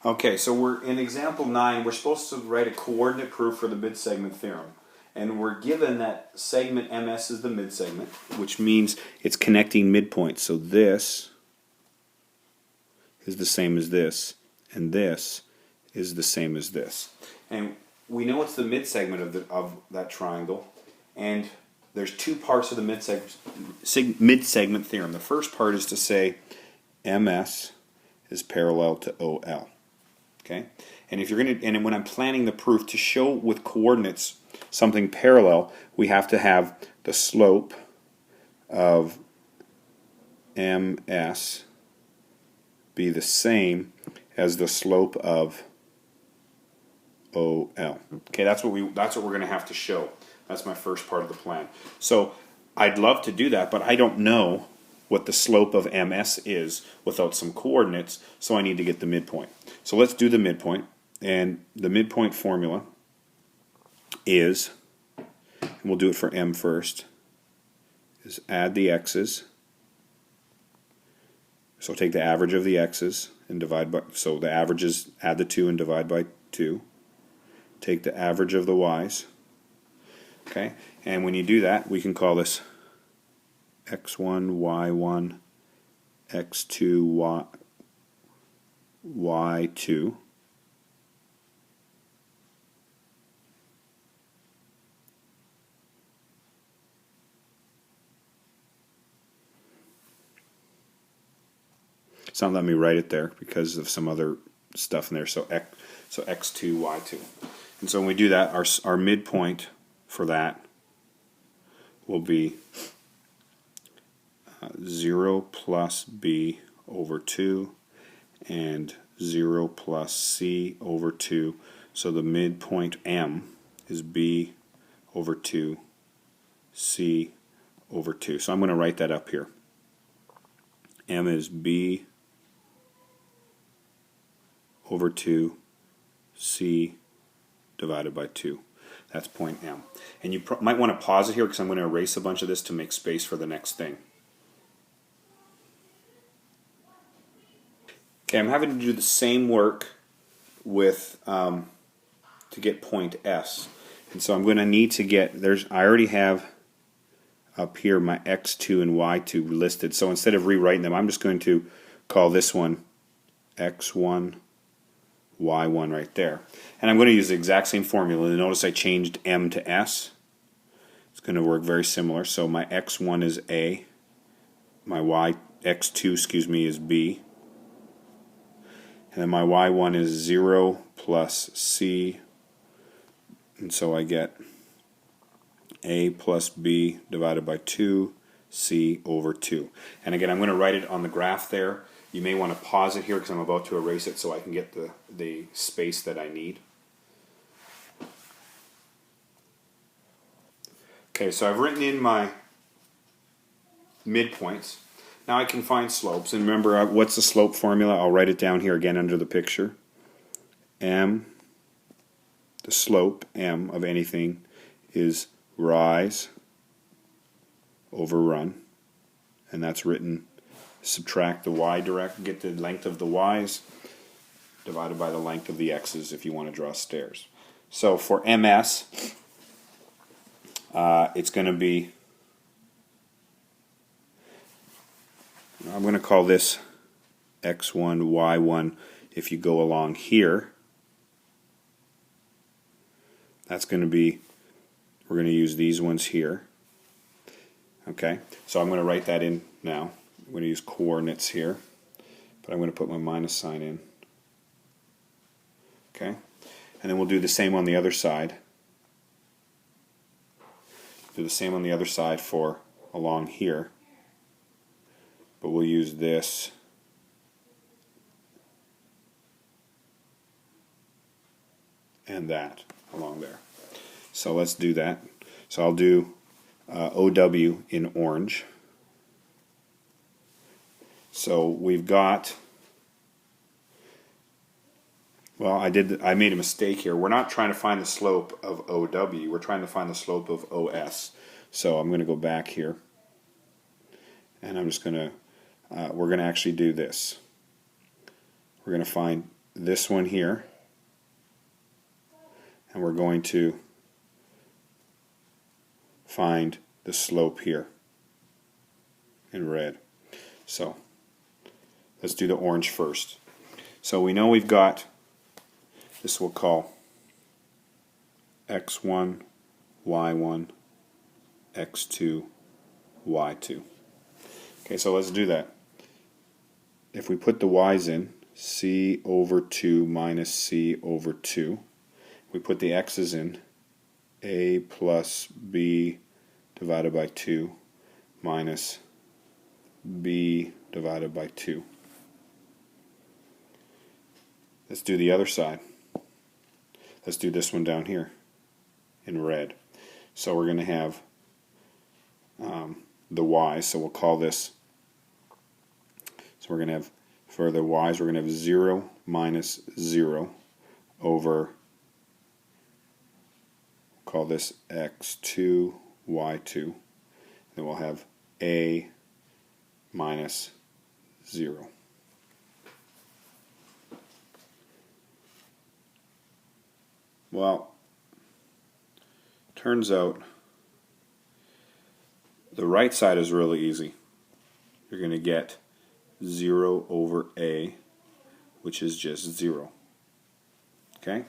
Okay, so we're in example 9, we're supposed to write a coordinate proof for the midsegment theorem. And we're given that segment MS is the midsegment, which means it's connecting midpoints. So this is the same as this, and this is the same as this. And we know it's the midsegment of that triangle, and there's two parts of the midsegment theorem. The first part is to say MS is parallel to OL. Okay? And if you're going to, and when I'm planning the proof to show with coordinates something parallel, we have to have the slope of MS be the same as the slope of OL. Okay, that's what we're going to have to show. That's my first part of the plan. So I'd love to do that, but I don't know what the slope of MS is without some coordinates, so I need to get the midpoint. So let's do the midpoint, and the midpoint formula is, and we'll do it for M first, is add the x's. So take the average of the x's and divide by, so the average is add the 2 and divide by 2. Take the average of the y's. Okay, and when you do that, we can call this x1, y1, x2, y2. It's not letting me write it there because of some other stuff in there. So x2, y2. And so when we do that, our midpoint for that will be 0 plus b over 2 and 0 plus c over 2. So the midpoint M is b over 2, c over 2. So I'm going to write that up here. M is b over 2, c divided by 2. That's point M. And you might want to pause it here because I'm going to erase a bunch of this to make space for the next thing. Okay, I'm having to do the same work with to get point S. And so I'm going to need to get, I already have up here my x2 and y2 listed. So instead of rewriting them, I'm just going to call this one x1, y1 right there. And I'm going to use the exact same formula. Notice I changed M to S. It's going to work very similar. So my x1 is A, my x2 is B, and then my y1 is 0 plus C, and so I get A plus B divided by 2, C over 2. And again, I'm going to write it on the graph there. You may want to pause it here because I'm about to erase it so I can get the space that I need. Okay, so I've written in my midpoints. Now I can find slopes. And remember, what's the slope formula? I'll write it down here again under the picture. M, the slope, M of anything, is rise over run. And that's written, subtract the y direct, get the length of the y's, divided by the length of the x's if you want to draw stairs. So for MS, it's going to be, I'm going to call this x1, y1 if you go along here. That's going to be, we're going to use these ones here. Okay, so I'm going to write that in now. I'm going to use coordinates here, but I'm going to put my minus sign in. Okay, and then we'll do the same on the other side. Do the same on the other side for along here, but we'll use this and that along there. So let's do that. So I'll do OW in orange. So we've got, well, I made a mistake here. We're not trying to find the slope of OW. We're trying to find the slope of OS. So I'm going to go back here, and I'm just going to, we're going to actually do this. We're going to find this one here, and we're going to find the slope here in red. So let's do the orange first. So we know we've got, this we'll call x1, y1, x2, y2. Okay, so let's do that. If we put the y's in, c over 2 minus c over 2. We put the x's in, a plus b divided by 2 minus b divided by 2. Let's do the other side. Let's do this one down here in red. So we're going to have the y's, so we'll call this, so we're going to have, for the y's, we're going to have 0 minus 0 over, call this x2, y2. Then we'll have a minus 0. Well, turns out the right side is really easy. You're going to get 0 over a, which is just 0. Okay?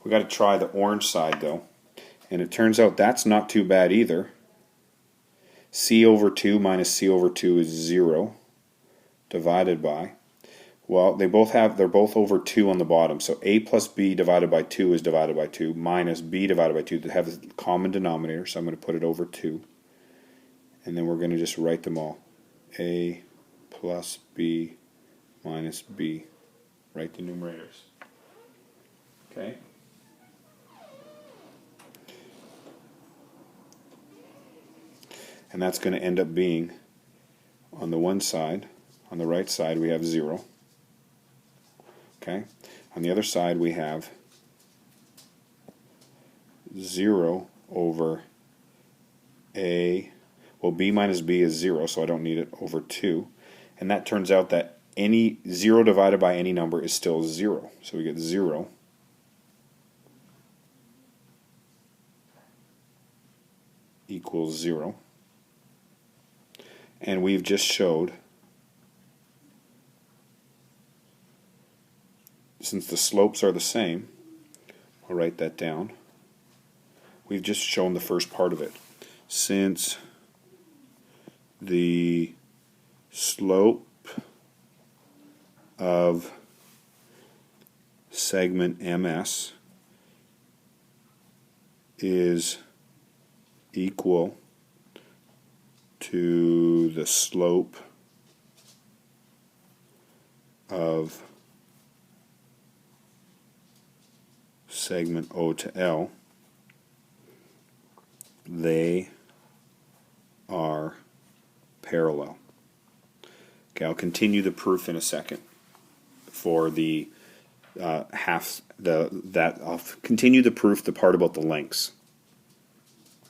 We've got to try the orange side though. And it turns out that's not too bad either. C over 2 minus C over 2 is 0 divided by, well, they're both over 2 on the bottom. So a plus b divided by 2 is divided by 2 minus b divided by 2. They have a common denominator, so I'm going to put it over 2. And then we're going to just write them all. A plus b minus b. Write the numerators. Okay? And that's going to end up being, on the one side, on the right side we have 0. Okay? On the other side we have 0 over a, well, b minus b is 0, so I don't need it, over 2. And that turns out that any 0 divided by any number is still 0. So we get 0 equals 0. And we've just showed, since the slopes are the same, I'll write that down. We've just shown the first part of it. Since the slope of segment MS is equal to the slope of segment O to L, they are parallel. Okay, I'll continue the proof in a second for the I'll continue the proof, the part about the lengths.